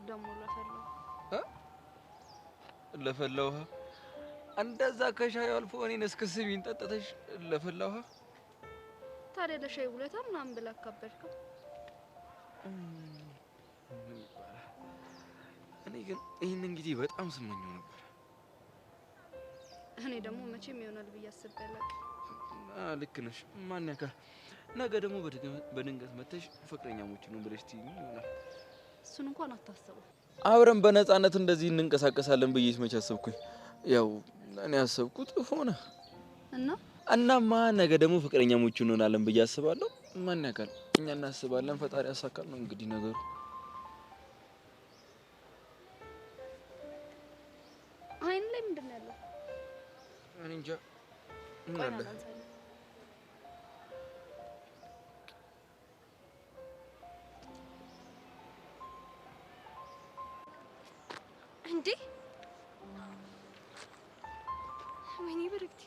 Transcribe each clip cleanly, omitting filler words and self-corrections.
ደሞ ለፈለው ለፈለው እንደዛ ከሻይ አልፎ እኔን እስክስቢን ጠጥተሽ ለፈለው ታዲያ ለሻይ ውለታ ምናምን ብላ አካበድከው እኔ ግን ይሄን እንግዲህ በጣም ስመኘው ነበር እኔ ደግሞ መቼም ይሆናል ብዬ አስቤያለሁ ልክ ነሽ ማን ያውቃል ነገ ደግሞ በድንገት መተሽ ፍቅረኛሞች ነው ብለሽ ትይኝ ይሆናል እሱን እንኳን አታስበው አብረን በነፃነት እንደዚህ እንንቀሳቀሳለን ብዬሽ መች አሰብኩኝ ያው እኔ አሰብኩት ሆነ እናማ ነገ ደግሞ ፍቅረኛሞች እንሆናለን ብዬ አስባለሁ ማን ያውቃል እኛ እናስባለን ፈጣሪ ያሳካል ነው እንግዲህ ነገሩ አይን ላይ ምንድነው ያለው እኔ እንጃ ምን አለ እንዴ ወይኔ ብርክቲ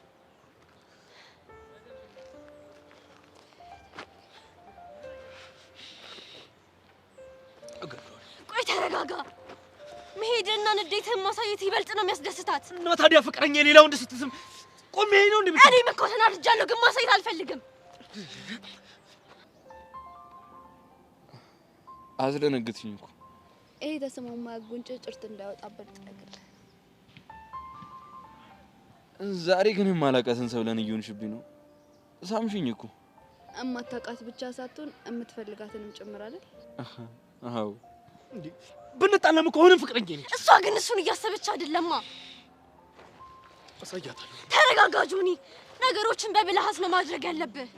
ቆይ ተረጋጋ መሄድና ንዴትህን ማሳየት ይበልጥ ነው የሚያስደስታት እና ታዲያ ፍቅረኛ የሌላው እንድስትስም ቆሜ ነው እንዴ እኔ መኮተና ልጃለሁ ግን ማሳየት አልፈልግም አዝደነግጥኝ እኮ ይሄ ተሰማው ማጉንጭ ጭርት እንዳይወጣበት ጠቅል ዛሬ ግን ማላቀሰን ሰብለን እየሆንሽብኝ ነው ሳምሽኝ እኮ እማታውቃት ብቻ ሳትሆን እምትፈልጋትንም ጭምር አይደል አዎ እንዴ ብንጣላም እኮ ሆነን ፍቅረኛ ነች እሷ ግን እሱን እያሰበች አይደለማ አሳያታለሁ ተረጋጋ ጆኒ ነገሮችን በብልሃት ነው ማድረግ ያለብህ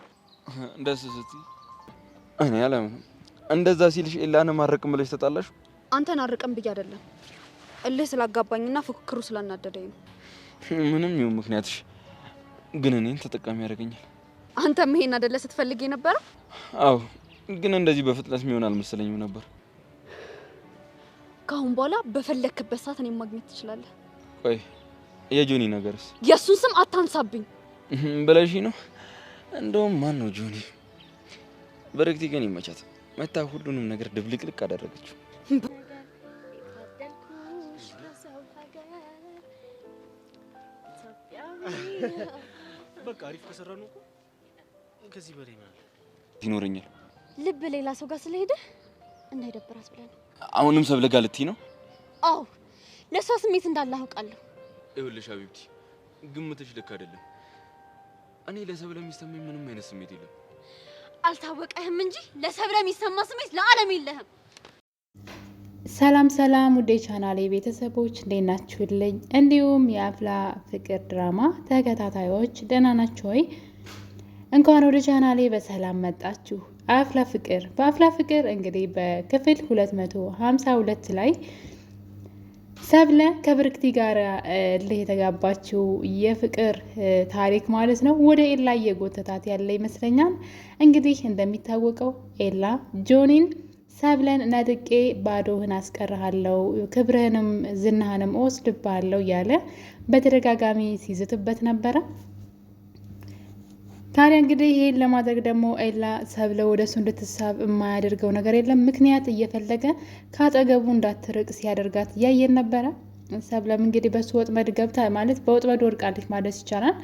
እንደሱ ስትይ እኔ አላምንም እንደዛ ሲልሽ ኤላን ማረቅም ብለሽ ተጣላሽ አንተን አርቀም ብዬ አይደለም እልህ ስላጋባኝና ፍክክሩ ስላናደደኝ ነው ምንም ይሁን ምክንያትሽ ግን እኔን ተጠቃሚ ያደርገኛል አንተም ይሄን አይደለ ስትፈልግ የነበረው አዎ ግን እንደዚህ በፍጥነት የሚሆን አልመሰለኝም ነበር ካሁን በኋላ በፈለክበት ሰዓት እኔን ማግኘት ትችላለህ ቆይ የጆኒ ነገርስ የሱን ስም አታንሳብኝ በለሽ ነው እንደውም ማን ነው ጆኒ በረክቲ ግን ይመቻት መታ ሁሉንም ነገር ድብልቅልቅ አደረገችው በቃ አሪፍ ከሰራን እኮ ከዚህ በላይ ማለት ይኖርኛል ልብ ሌላ ሰው ጋር ስለሄደ እንዳይደብራት ብለን አሁንም ሰብለ ጋር ልትይ ነው አዎ ለሷ ስሜት እንዳለ አውቃለሁ ይኸውልሽ አቢብቲ ግምትሽ ልክ አይደለም እኔ ለሰብለ የሚሰማኝ ምንም አይነት ስሜት የለም አልታወቀህም እንጂ ለሰብለ የሚሰማ ስሜት ለዓለም የለህም ሰላም ሰላም ውዴ ቻናሌ ቤተሰቦች እንዴት ናችሁልኝ እንዲሁም የአፍላ ፍቅር ድራማ ተከታታዮች ደህና ናችሁ ወይ እንኳን ወደ ቻናሌ በሰላም መጣችሁ አፍላ ፍቅር በአፍላ ፍቅር እንግዲህ በክፍል 252 ላይ ሰብለ ከብርክቲ ጋር የተጋባችው የፍቅር ታሪክ ማለት ነው ወደ ኤላ እየጎተታት ያለ ይመስለኛል እንግዲህ እንደሚታወቀው ኤላ ጆኒን ሰብለን ነጥቄ ባዶህን አስቀርሃለሁ ክብርህንም ዝናህንም ወስድብሃለሁ ያለ በተደጋጋሚ ሲዝትበት ነበረ ታዲያ እንግዲህ ይሄን ለማድረግ ደግሞ ኤላ ሰብለ ወደሱ እንድትሳብ የማያደርገው ነገር የለም ምክንያት እየፈለገ ካጠገቡ እንዳትርቅ ሲያደርጋት ያየን ነበረ ሰብለም እንግዲህ በሱ ወጥመድ ገብታ ማለት በወጥመድ ወድቃለች ማለት ይቻላል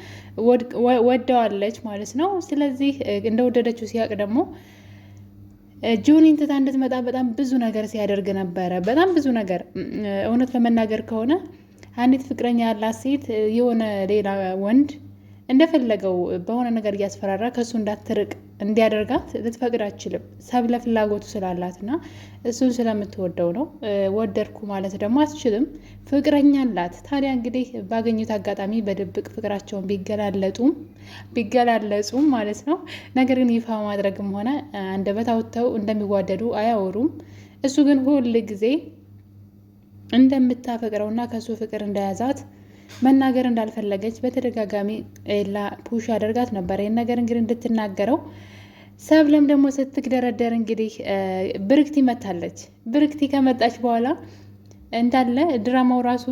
ወደዋለች ማለት ነው ስለዚህ እንደወደደችው ሲያቅ ደግሞ ጆኒን ትታ እንድትመጣ በጣም ብዙ ነገር ሲያደርግ ነበረ በጣም ብዙ ነገር እውነት ለመናገር ከሆነ አንዲት ፍቅረኛ ያላት ሴት የሆነ ሌላ ወንድ እንደፈለገው በሆነ ነገር እያስፈራራ ከሱ እንዳትርቅ እንዲያደርጋት ልትፈቅድ አትችልም ሰብለ ፍላጎቱ ስላላትና እሱን ስለምትወደው ነው ወደድኩ ማለት ደግሞ አትችልም ፍቅረኛ አላት ታዲያ እንግዲህ ባገኙት አጋጣሚ በድብቅ ፍቅራቸውን ቢገላለጹም ማለት ነው ነገር ግን ይፋ ማድረግም ሆነ አንደበት አውጥተው እንደሚዋደዱ አያወሩም እሱ ግን ሁሉ ጊዜ እንደምታፈቅረውና ከሱ ፍቅር እንደያዛት መናገር እንዳልፈለገች በተደጋጋሚ ኤላ ፑሽ ያደርጋት ነበር ይሄን ነገር እንግዲህ እንድትናገረው ሰብለም ደግሞ ስትግደረደር እንግዲህ ብርክቲ መታለች ብርክቲ ከመጣች በኋላ እንዳለ ድራማው ራሱ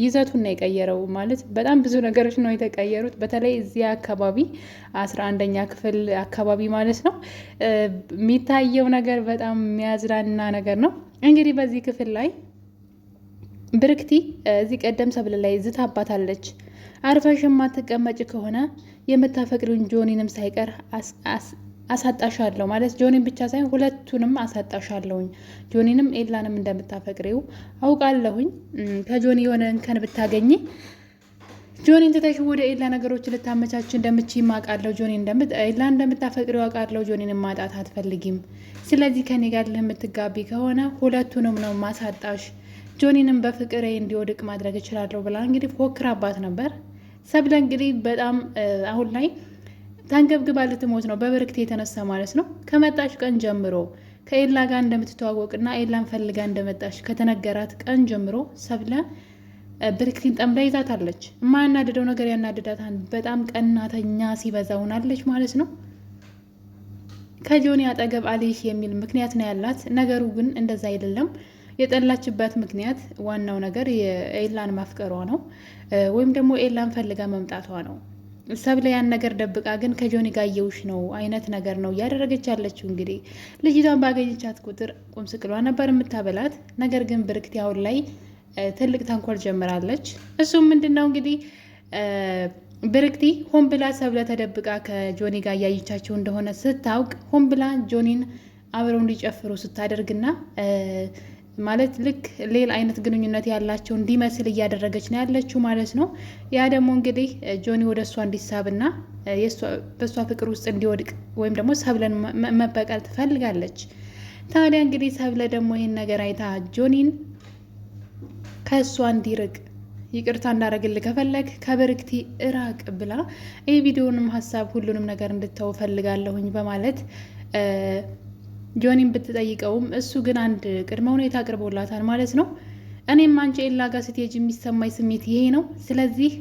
ይዘቱን ነው የቀየረው ማለት በጣም ብዙ ነገሮች ነው የተቀየሩት በተለይ እዚያ አካባቢ 11ኛ ክፍል አካባቢ ማለት ነው የሚታየው ነገር በጣም የሚያዝናና ነገር ነው እንግዲህ በዚህ ክፍል ላይ ብርክቲ እዚህ ቀደም ሰብለ ላይ ዝታባታለች። አርፈሽ የማትቀመጭ ከሆነ የምታፈቅሪውን ጆኒንም ሳይቀር አሳጣሻለሁ ማለት ጆኒን ብቻ ሳይሆን ሁለቱንም አሳጣሻለሁኝ። ጆኒንም ኤላንም እንደምታፈቅሪው አውቃለሁኝ። ከጆኒ የሆነ እንከን ብታገኝ ጆኒን ትተሽ ወደ ኤላ ነገሮች ልታመቻች እንደምችይም አውቃለሁ። ኤላ እንደምታፈቅሪው አውቃለሁ። ጆኒንም ማጣት አትፈልጊም። ስለዚህ ከኔ ጋር የምትጋቢ ከሆነ ሁለቱንም ነው ማሳጣሽ። ጆኒንም በፍቅሬ እንዲወድቅ ማድረግ እችላለሁ ብላ እንግዲህ ፎክራባት ነበር። ሰብለ እንግዲህ በጣም አሁን ላይ ታንገብግባ ልትሞት ነው፣ በብርክት የተነሳ ማለት ነው። ከመጣሽ ቀን ጀምሮ ከኤላ ጋር እንደምትተዋወቅና ኤላን ፈልጋ እንደመጣሽ ከተነገራት ቀን ጀምሮ ሰብለ ብርክቲን ጠምዳ ይዛታለች። የማያናድደው ነገር ያናድዳታል። በጣም ቀናተኛ ሲበዛ ሆናለች ማለት ነው። ከጆኒ አጠገብ አልይሽ የሚል ምክንያት ነው ያላት። ነገሩ ግን እንደዛ አይደለም። የጠላችበት ምክንያት ዋናው ነገር የኤላን ማፍቀሯ ነው፣ ወይም ደግሞ ኤላን ፈልጋ መምጣቷ ነው። ሰብለ ያን ነገር ደብቃ ግን ከጆኒ ጋር የውሽ ነው አይነት ነገር ነው እያደረገች ያለችው። እንግዲህ ልጅቷን ባገኘቻት ቁጥር ቁም ስቅሏ ነበር የምታበላት። ነገር ግን ብርክቲ አሁን ላይ ትልቅ ተንኮል ጀምራለች። እሱም ምንድነው እንግዲህ ብርክቲ ሆን ብላ ሰብለ ተደብቃ ከጆኒ ጋር እያየቻቸው እንደሆነ ስታውቅ ሆን ብላ ጆኒን አብረው እንዲጨፍሩ ስታደርግና ማለት ልክ ሌላ አይነት ግንኙነት ያላቸው እንዲመስል እያደረገች ነው ያለችው ማለት ነው። ያ ደግሞ እንግዲህ ጆኒ ወደ እሷ እንዲሳብና በእሷ ፍቅር ውስጥ እንዲወድቅ ወይም ደግሞ ሰብለን መበቀል ትፈልጋለች። ታዲያ እንግዲህ ሰብለ ደግሞ ይህን ነገር አይታ ጆኒን ከእሷ እንዲርቅ ይቅርታ እንዳደረግልህ ከፈለግ ከብርክቲ እራቅ ብላ ይህ ቪዲዮንም ሀሳብ ሁሉንም ነገር እንድተው ፈልጋለሁኝ በማለት ጆኒን ብትጠይቀውም እሱ ግን አንድ ቅድመ ሁኔታ አቅርቦላታል ማለት ነው። እኔም አንቺ ኤላ ጋር ስትሄጂ የሚሰማኝ ስሜት ይሄ ነው። ስለዚህ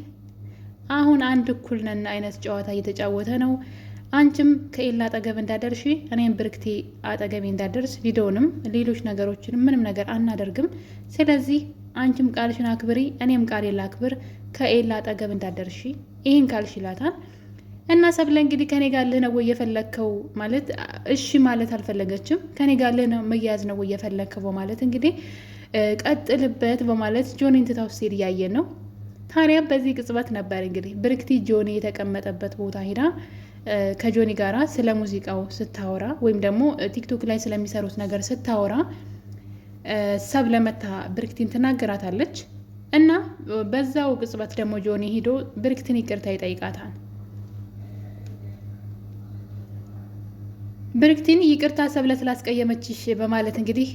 አሁን አንድ እኩል ነን አይነት ጨዋታ እየተጫወተ ነው። አንቺም ከኤላ አጠገብ እንዳደርሽ እኔም ብርክቴ አጠገቤ እንዳደርስ ቪዲዮንም ሌሎች ነገሮችን ምንም ነገር አናደርግም። ስለዚህ አንቺም ቃልሽን አክብሪ፣ እኔም ቃሌን ላክብር፣ ከኤላ አጠገብ እንዳደርሽ ይህን ካልሽ ይላታል። እና ሰብለ እንግዲህ ከኔ ጋር ልህ ነው ወይ የፈለግከው ማለት እሺ ማለት አልፈለገችም። ከኔ ጋር ልህ ነው መያዝ ነው ወይ የፈለግከው በማለት እንግዲህ ቀጥልበት በማለት ጆኒን ትታው ስትሄድ እያየን ነው። ታዲያ በዚህ ቅጽበት ነበር እንግዲህ ብርክቲ ጆኒ የተቀመጠበት ቦታ ሄዳ ከጆኒ ጋራ ስለ ሙዚቃው ስታወራ ወይም ደግሞ ቲክቶክ ላይ ስለሚሰሩት ነገር ስታወራ ሰብለ መታ ብርክቲን ትናገራታለች። እና በዛው ቅጽበት ደግሞ ጆኒ ሂዶ ብርክቲን ይቅርታ ይጠይቃታል። ብርክቲን ይቅርታ ሰብለ ስላስቀየመችሽ በማለት እንግዲህ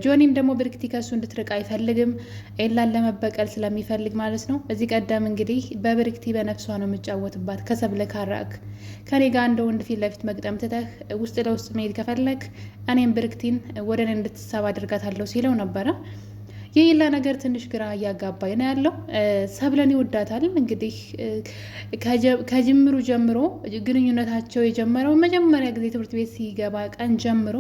ጆኒም ደግሞ ብርክቲ ከሱ እንድትርቅ አይፈልግም፣ ኤላን ለመበቀል ስለሚፈልግ ማለት ነው። እዚህ ቀደም እንግዲህ በብርክቲ በነፍሷ ነው የምጫወትባት፣ ከሰብለ ካራክ ከኔ ጋር እንደ ወንድ ፊት ለፊት መግጠም ትተህ ውስጥ ለውስጥ መሄድ ከፈለግ እኔም ብርክቲን ወደ እኔ እንድትሳብ አድርጋታለሁ ሲለው ነበረ። የኤላ ነገር ትንሽ ግራ እያጋባኝ ነው ያለው። ሰብለን ይወዳታል እንግዲህ ከጅምሩ ጀምሮ ግንኙነታቸው የጀመረው መጀመሪያ ጊዜ ትምህርት ቤት ሲገባ ቀን ጀምሮ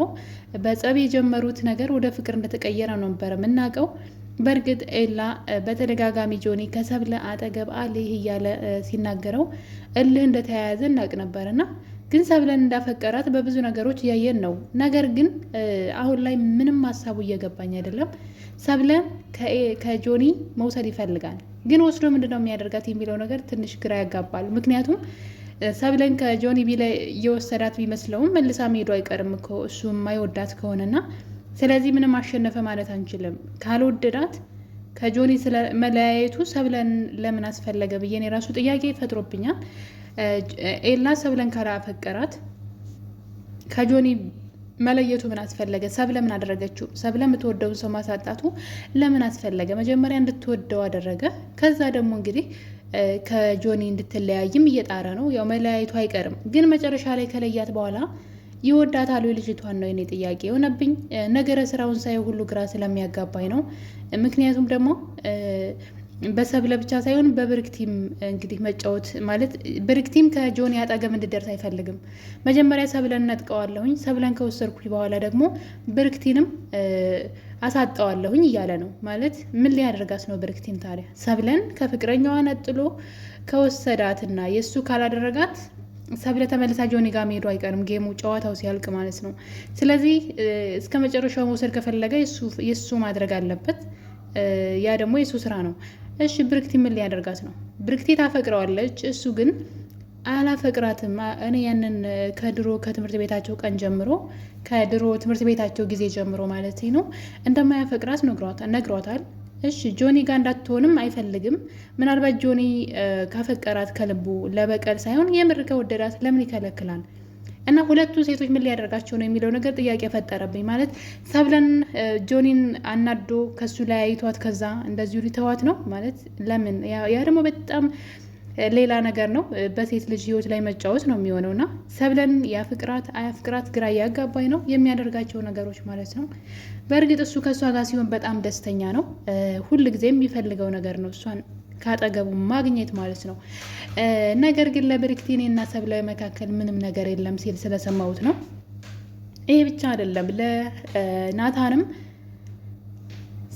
በጸብ የጀመሩት ነገር ወደ ፍቅር እንደተቀየረ ነበር የምናውቀው። በእርግጥ ኤላ በተደጋጋሚ ጆኒ ከሰብለ አጠገብ አልህ እያለ ሲናገረው እልህ እንደተያያዘ እናውቅ ነበርና ግን ሰብለን እንዳፈቀራት በብዙ ነገሮች እያየን ነው። ነገር ግን አሁን ላይ ምንም ሀሳቡ እየገባኝ አይደለም። ሰብለን ከጆኒ መውሰድ ይፈልጋል፣ ግን ወስዶ ምንድነው የሚያደርጋት የሚለው ነገር ትንሽ ግራ ያጋባል። ምክንያቱም ሰብለን ከጆኒ እየወሰዳት ቢመስለውም መልሳ መሄዱ አይቀርም እኮ እሱ የማይወዳት ከሆነና ስለዚህ ምንም አሸነፈ ማለት አንችልም። ካልወደዳት ከጆኒ ስለመለያየቱ ሰብለን ለምን አስፈለገ ብዬ እኔ ራሱ ጥያቄ ፈጥሮብኛል። ኤላ ሰብለን ካላፈቀራት ከጆኒ መለየቱ ምን አስፈለገ? ሰብለ ምን አደረገችው? ሰብለ የምትወደውን ሰው ማሳጣቱ ለምን አስፈለገ? መጀመሪያ እንድትወደው አደረገ። ከዛ ደግሞ እንግዲህ ከጆኒ እንድትለያይም እየጣረ ነው። ያው መለያየቱ አይቀርም፣ ግን መጨረሻ ላይ ከለያት በኋላ ይወዳታል ልጅቷን ነው የኔ ጥያቄ የሆነብኝ። ነገረ ስራውን ሳይ ሁሉ ግራ ስለሚያጋባኝ ነው። ምክንያቱም ደግሞ በሰብለ ብቻ ሳይሆን በብርክቲም እንግዲህ መጫወት ማለት ብርክቲም ከጆኒ አጠገብ እንድደርስ አይፈልግም። መጀመሪያ ሰብለን ነጥቀዋለሁኝ፣ ሰብለን ከወሰድኩኝ በኋላ ደግሞ ብርክቲንም አሳጠዋለሁኝ እያለ ነው ማለት ምን ሊያደርጋት ነው ብርክቲን? ታዲያ ሰብለን ከፍቅረኛዋ ነጥሎ ከወሰዳትና የእሱ ካላደረጋት ሰብለ ተመልሳ ጆኒ ጋር መሄዱ አይቀርም፣ ጌሙ ጨዋታው ሲያልቅ ማለት ነው። ስለዚህ እስከ መጨረሻው መውሰድ ከፈለገ የሱ ማድረግ አለበት። ያ ደግሞ የሱ ስራ ነው። እሺ ብርክቲ ምን ሊያደርጋት ነው? ብርክቲ ታፈቅረዋለች፣ እሱ ግን አላፈቅራትም። እኔ ያንን ከድሮ ከትምህርት ቤታቸው ቀን ጀምሮ ከድሮ ትምህርት ቤታቸው ጊዜ ጀምሮ ማለት ነው እንደማያፈቅራት ነግሯታል። እሺ ጆኒ ጋር እንዳትሆንም አይፈልግም። ምናልባት ጆኒ ካፈቀራት ከልቡ ለበቀል ሳይሆን የምር ከወደዳት ለምን ይከለክላል? እና ሁለቱ ሴቶች ምን ሊያደርጋቸው ነው የሚለው ነገር ጥያቄ ፈጠረብኝ። ማለት ሰብለን ጆኒን አናዶ ከሱ ላይ አይቷት ከዛ እንደዚሁ ሊተዋት ነው ማለት ለምን? ያ ደግሞ በጣም ሌላ ነገር ነው። በሴት ልጅ ህይወት ላይ መጫወት ነው የሚሆነው። እና ሰብለን ያፍቅራት አያፍቅራት ግራ እያጋባኝ ነው የሚያደርጋቸው ነገሮች ማለት ነው። በእርግጥ እሱ ከእሷ ጋር ሲሆን በጣም ደስተኛ ነው። ሁል ጊዜ የሚፈልገው ነገር ነው እሷን ካጠገቡ ማግኘት ማለት ነው። ነገር ግን ለብርክቲኔ እና ሰብለ መካከል ምንም ነገር የለም ሲል ስለሰማሁት ነው። ይሄ ብቻ አይደለም፣ ለናታንም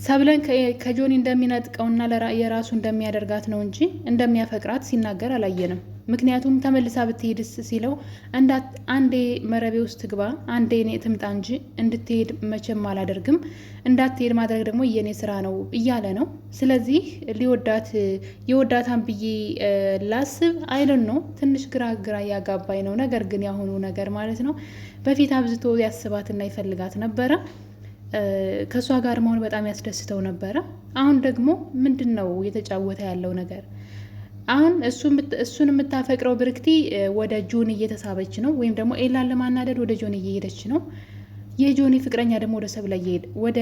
ሰብለን ከጆኒ እንደሚነጥቀውና የራሱ እንደሚያደርጋት ነው እንጂ እንደሚያፈቅራት ሲናገር አላየንም። ምክንያቱም ተመልሳ ብትሄድስ ሲለው አንዴ መረቤ ውስጥ ትግባ፣ አንዴ እኔ ትምጣ እንጂ እንድትሄድ መቼም አላደርግም፣ እንዳትሄድ ማድረግ ደግሞ የኔ ስራ ነው እያለ ነው። ስለዚህ የወዳታን ብዬ ላስብ አይደን ነው። ትንሽ ግራ እያጋባኝ ነው። ነገር ግን ያሁኑ ነገር ማለት ነው በፊት አብዝቶ ያስባትና ይፈልጋት ነበረ። ከእሷ ጋር መሆን በጣም ያስደስተው ነበረ። አሁን ደግሞ ምንድን ነው እየተጫወተ ያለው ነገር? አሁን እሱን የምታፈቅረው ብርክቲ ወደ ጆኒ እየተሳበች ነው፣ ወይም ደግሞ ኤላን ለማናደድ ወደ ጆኒ እየሄደች ነው። የጆኒ ፍቅረኛ ደግሞ ወደ ሰብለ ወደ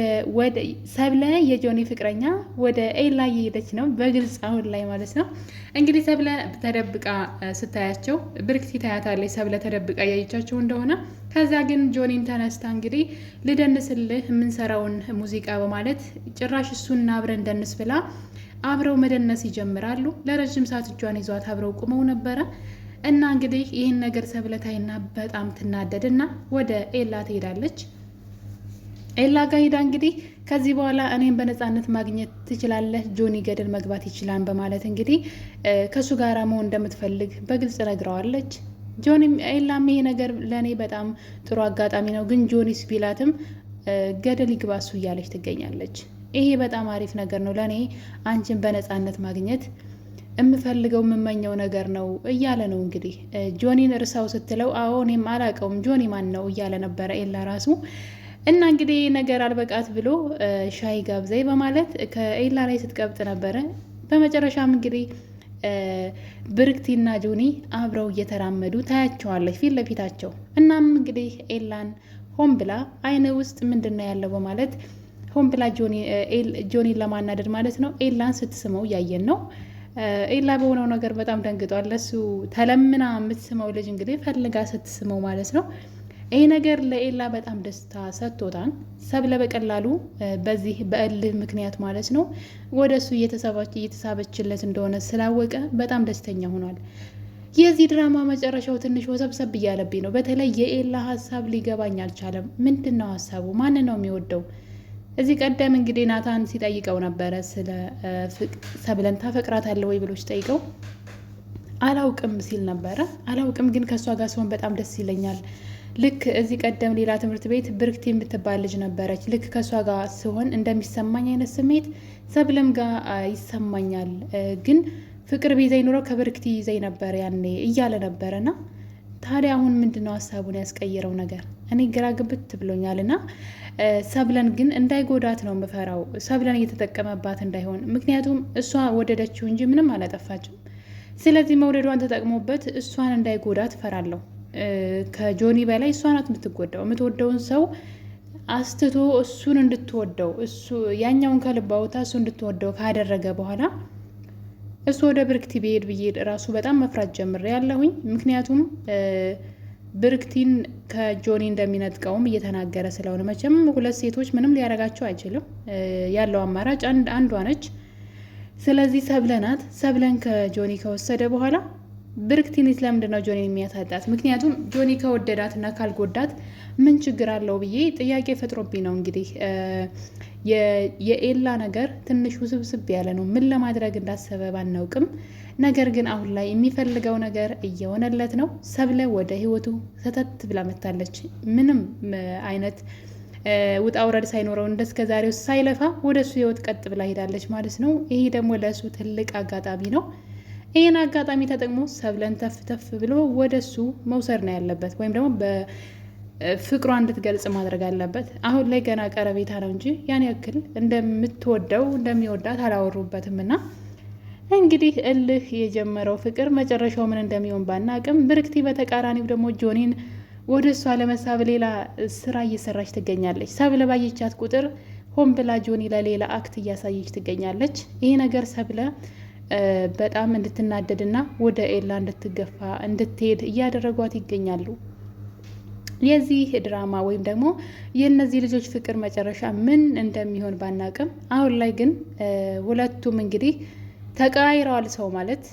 ሰብለ የጆኒ ፍቅረኛ ወደ ኤላ እየሄደች ነው፣ በግልጽ አሁን ላይ ማለት ነው። እንግዲህ ሰብለ ተደብቃ ስታያቸው ብርክቲ ታያታለች፣ ሰብለ ተደብቃ እያየቻቸው እንደሆነ። ከዛ ግን ጆኒን ተነስታ እንግዲህ ልደንስልህ የምንሰራውን ሙዚቃ በማለት ጭራሽ እሱና አብረን ደንስ ብላ አብረው መደነስ ይጀምራሉ። ለረጅም ሰዓት እጇን ይዟት አብረው ቁመው ነበረ። እና እንግዲህ ይህን ነገር ሰብለ ታይና በጣም ትናደድና ወደ ኤላ ትሄዳለች። ኤላ ጋር ሄዳ እንግዲህ ከዚህ በኋላ እኔም በነፃነት ማግኘት ትችላለህ፣ ጆኒ ገደል መግባት ይችላል በማለት እንግዲህ ከእሱ ጋር መሆን እንደምትፈልግ በግልጽ ነግረዋለች። ጆኒም ኤላም ይሄ ነገር ለእኔ በጣም ጥሩ አጋጣሚ ነው፣ ግን ጆኒስ ቢላትም ገደል ይግባ እሱ እያለች ትገኛለች። ይሄ በጣም አሪፍ ነገር ነው ለእኔ አንቺን በነፃነት ማግኘት የምፈልገው የምመኘው ነገር ነው እያለ ነው። እንግዲህ ጆኒን እርሳው ስትለው አዎ እኔም አላውቀውም ጆኒ ማን ነው እያለ ነበረ ኤላ ራሱ። እና እንግዲህ ነገር አልበቃት ብሎ ሻይ ጋብዘይ በማለት ከኤላ ላይ ስትቀብጥ ነበረ። በመጨረሻም እንግዲህ ብርክቲና ጆኒ አብረው እየተራመዱ ታያቸዋለች ፊት ለፊታቸው። እናም እንግዲህ ኤላን ሆን ብላ አይነ ውስጥ ምንድን ነው ያለው በማለት ሆን ብላ ጆኒን ለማናደድ ማለት ነው ኤላን ስትስመው እያየን ነው። ኤላ በሆነው ነገር በጣም ደንግጧል። ለሱ ተለምና የምትስመው ልጅ እንግዲህ ፈልጋ ስትስመው ማለት ነው። ይሄ ነገር ለኤላ በጣም ደስታ ሰጥቶታል። ሰብለ በቀላሉ በዚህ በእልህ ምክንያት ማለት ነው ወደ እሱ እየተሳበችለት እንደሆነ ስላወቀ በጣም ደስተኛ ሆኗል። የዚህ ድራማ መጨረሻው ትንሽ ወሰብሰብ እያለብኝ ነው። በተለይ የኤላ ሀሳብ ሊገባኝ አልቻለም። ምንድን ነው ሀሳቡ? ማንን ነው የሚወደው? እዚህ ቀደም እንግዲህ ናታን ሲጠይቀው ነበረ ስለ ሰብለን ታፈቅራታለህ ወይ ብሎ ሲጠይቀው አላውቅም ሲል ነበረ። አላውቅም ግን ከእሷ ጋር ሲሆን በጣም ደስ ይለኛል። ልክ እዚህ ቀደም ሌላ ትምህርት ቤት ብርክቲ የምትባል ልጅ ነበረች። ልክ ከእሷ ጋር ሲሆን እንደሚሰማኝ አይነት ስሜት ሰብለም ጋር ይሰማኛል። ግን ፍቅር ቢይዘኝ ኑሮ ከብርክቲ ይዘኝ ነበር ያኔ እያለ ነበረና ታዲያ አሁን ምንድነው ሀሳቡን ያስቀየረው ነገር? እኔ ግራ ግብት ብሎኛል። እና ሰብለን ግን እንዳይጎዳት ነው የምፈራው፣ ሰብለን እየተጠቀመባት እንዳይሆን። ምክንያቱም እሷ ወደደችው እንጂ ምንም አላጠፋችም። ስለዚህ መውደዷን ተጠቅሞበት እሷን እንዳይጎዳት ፈራለሁ። ከጆኒ በላይ እሷ ናት የምትጎዳው። የምትወደውን ሰው አስትቶ እሱን እንድትወደው ያኛውን ከልባ አውጥታ እሱ እንድትወደው ካደረገ በኋላ እሱ ወደ ብርክቲ ብሄድ ብዬ ራሱ በጣም መፍራት ጀምሬ ያለሁኝ። ምክንያቱም ብርክቲን ከጆኒ እንደሚነጥቀውም እየተናገረ ስለሆነ መቼም ሁለት ሴቶች ምንም ሊያረጋቸው አይችልም። ያለው አማራጭ አንዷ ነች። ስለዚህ ሰብለ ናት። ሰብለን ከጆኒ ከወሰደ በኋላ ብርክቲን ለምንድን ነው ጆኒ የሚያሳጣት? ምክንያቱም ጆኒ ከወደዳት እና ካልጎዳት ምን ችግር አለው ብዬ ጥያቄ ፈጥሮብኝ ነው እንግዲህ የኤላ ነገር ትንሽ ውስብስብ ያለ ነው። ምን ለማድረግ እንዳሰበ ባናውቅም፣ ነገር ግን አሁን ላይ የሚፈልገው ነገር እየሆነለት ነው። ሰብለ ወደ ህይወቱ ሰተት ብላ መታለች። ምንም አይነት ውጣ ውረድ ሳይኖረው እንደስከ ዛሬው ሳይለፋ ወደ እሱ ህይወት ቀጥ ብላ ሄዳለች ማለት ነው። ይሄ ደግሞ ለእሱ ትልቅ አጋጣሚ ነው። ይህን አጋጣሚ ተጠቅሞ ሰብለን ተፍ ተፍ ብሎ ወደ እሱ መውሰድ ነው ያለበት፣ ወይም ደግሞ ፍቅሯ እንድትገልጽ ማድረግ አለበት። አሁን ላይ ገና ቀረቤታ ነው እንጂ ያን ያክል እንደምትወደው እንደሚወዳት አላወሩበትም። እና እንግዲህ እልህ የጀመረው ፍቅር መጨረሻው ምን እንደሚሆን ባናቅም፣ ብርክቲ በተቃራኒው ደግሞ ጆኒን ወደ እሷ ለመሳብ ሌላ ስራ እየሰራች ትገኛለች። ሰብለ ባየቻት ቁጥር ሆን ብላ ጆኒ ለሌላ አክት እያሳየች ትገኛለች። ይሄ ነገር ሰብለ በጣም እንድትናደድና ወደ ኤላ እንድትገፋ እንድትሄድ እያደረጓት ይገኛሉ። የዚህ ድራማ ወይም ደግሞ የእነዚህ ልጆች ፍቅር መጨረሻ ምን እንደሚሆን ባናቅም፣ አሁን ላይ ግን ሁለቱም እንግዲህ ተቀያይረዋል። ሰው ማለት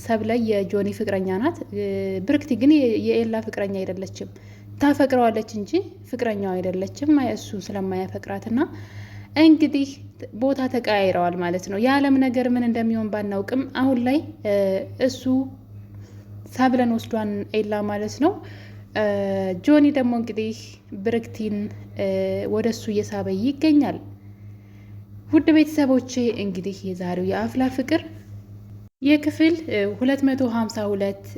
ሰብለ የጆኒ ፍቅረኛ ናት። ብርክቲ ግን የኤላ ፍቅረኛ አይደለችም። ታፈቅረዋለች እንጂ ፍቅረኛው አይደለችም፣ እሱ ስለማያፈቅራትና እንግዲህ ቦታ ተቀያይረዋል ማለት ነው። የዓለም ነገር ምን እንደሚሆን ባናውቅም አሁን ላይ እሱ ሰብለን ወስዷን ኤላ ማለት ነው። ጆኒ ደግሞ እንግዲህ ብርክቲን ወደ እሱ እየሳበ ይገኛል። ውድ ቤተሰቦቼ እንግዲህ የዛሬው የአፍላ ፍቅር የክፍል 252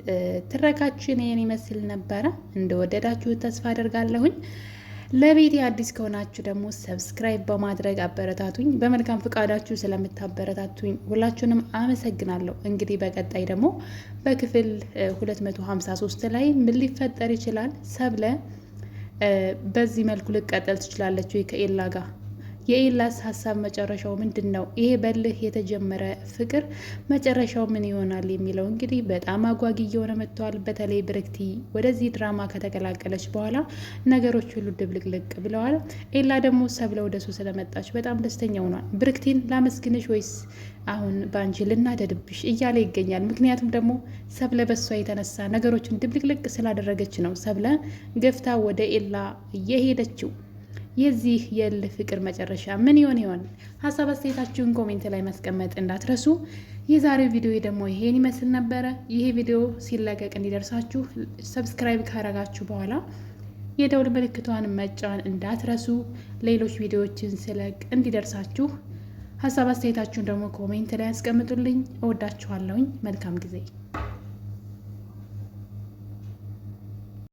ትረካችን ይህን ይመስል ነበረ። እንደወደዳችሁ ተስፋ አደርጋለሁኝ። ለቤቴ አዲስ ከሆናችሁ ደግሞ ሰብስክራይብ በማድረግ አበረታቱኝ። በመልካም ፍቃዳችሁ ስለምታበረታቱኝ ሁላችሁንም አመሰግናለሁ። እንግዲህ በቀጣይ ደግሞ በክፍል 253 ላይ ምን ሊፈጠር ይችላል? ሰብለ በዚህ መልኩ ልቀጠል ትችላለች ወይ ከኤላ ጋር? የኤላስ ሀሳብ መጨረሻው ምንድን ነው? ይሄ በልህ የተጀመረ ፍቅር መጨረሻው ምን ይሆናል የሚለው እንግዲህ በጣም አጓጊ እየሆነ መጥተዋል። በተለይ ብርክቲ ወደዚህ ድራማ ከተቀላቀለች በኋላ ነገሮች ሁሉ ድብልቅልቅ ብለዋል። ኤላ ደግሞ ሰብለ ወደሱ ስለመጣች በጣም ደስተኛ ሆኗል። ብርክቲን ላመስግንሽ ወይስ አሁን በአንቺ ልናደድብሽ እያለ ይገኛል። ምክንያቱም ደግሞ ሰብለ በሷ የተነሳ ነገሮችን ድብልቅልቅ ስላደረገች ነው ሰብለ ገፍታ ወደ ኤላ እየሄደችው። የዚህ የእልህ ፍቅር መጨረሻ ምን ይሆን ይሆን? ሀሳብ አስተያየታችሁን ኮሜንት ላይ ማስቀመጥ እንዳትረሱ። የዛሬው ቪዲዮ ደግሞ ይሄን ይመስል ነበረ። ይሄ ቪዲዮ ሲለቀቅ እንዲደርሳችሁ ሰብስክራይብ ካረጋችሁ በኋላ የደውል ምልክቷን መጫን እንዳትረሱ። ሌሎች ቪዲዮዎችን ስለቅ እንዲደርሳችሁ ሀሳብ አስተያየታችሁን ደግሞ ኮሜንት ላይ ያስቀምጡልኝ። እወዳችኋለሁኝ። መልካም ጊዜ